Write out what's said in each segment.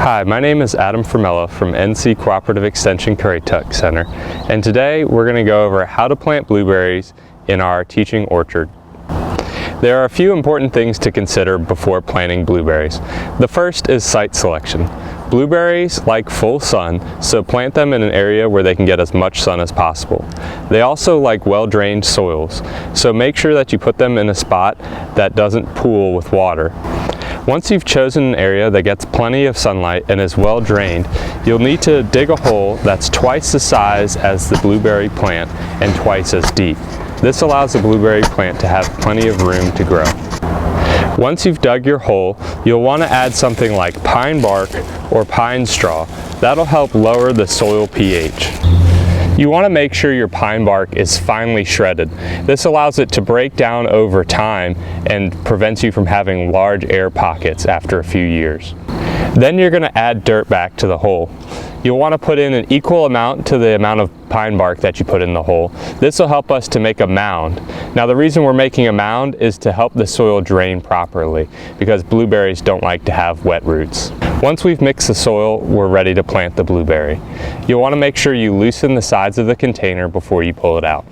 Hi, my name is Adam Formella from NC Cooperative Extension Currituck Center, and today we're going to go over how to plant blueberries in our teaching orchard. There are a few important things to consider before planting blueberries. The first is site selection. Blueberries like full sun, so plant them in an area where they can get as much sun as possible. They also like well-drained soils, so make sure that you put them in a spot that doesn't pool with water. Once you've chosen an area that gets plenty of sunlight and is well drained, you'll need to dig a hole that's twice the size as the blueberry plant and twice as deep. This allows the blueberry plant to have plenty of room to grow. Once you've dug your hole, you'll want to add something like pine bark or pine straw. That'll help lower the soil pH. You want to make sure your pine bark is finely shredded. This allows it to break down over time and prevents you from having large air pockets after a few years. Then you're going to add dirt back to the hole. You'll want to put in an equal amount to the amount of pine bark that you put in the hole. This will help us to make a mound. Now the reason we're making a mound is to help the soil drain properly because blueberries don't like to have wet roots. Once we've mixed the soil, we're ready to plant the blueberry. You'll want to make sure you loosen the sides of the container before you pull it out.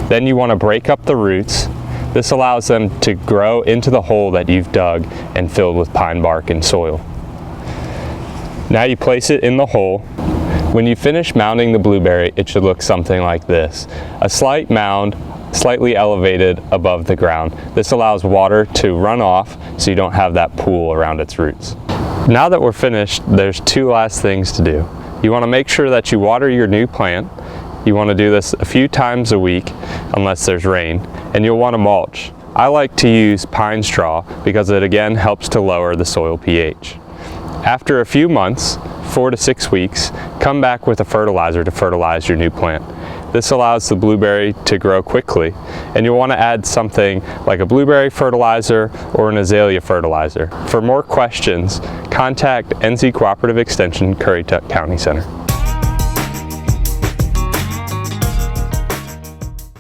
Then you want to break up the roots. This allows them to grow into the hole that you've dug and filled with pine bark and soil. Now you place it in the hole. When you finish mounding the blueberry, it should look something like this. A slight mound, slightly elevated above the ground. This allows water to run off so you don't have that pool around its roots. Now that we're finished, there's two last things to do. You want to make sure that you water your new plant. You want to do this a few times a week unless there's rain, and you'll want to mulch. I like to use pine straw because it again helps to lower the soil pH. After a few months, 4 to 6 weeks, come back with a fertilizer to fertilize your new plant. This allows the blueberry to grow quickly, and you'll want to add something like a blueberry fertilizer or an azalea fertilizer. For more questions, contact NC Cooperative Extension, Currituck County Center.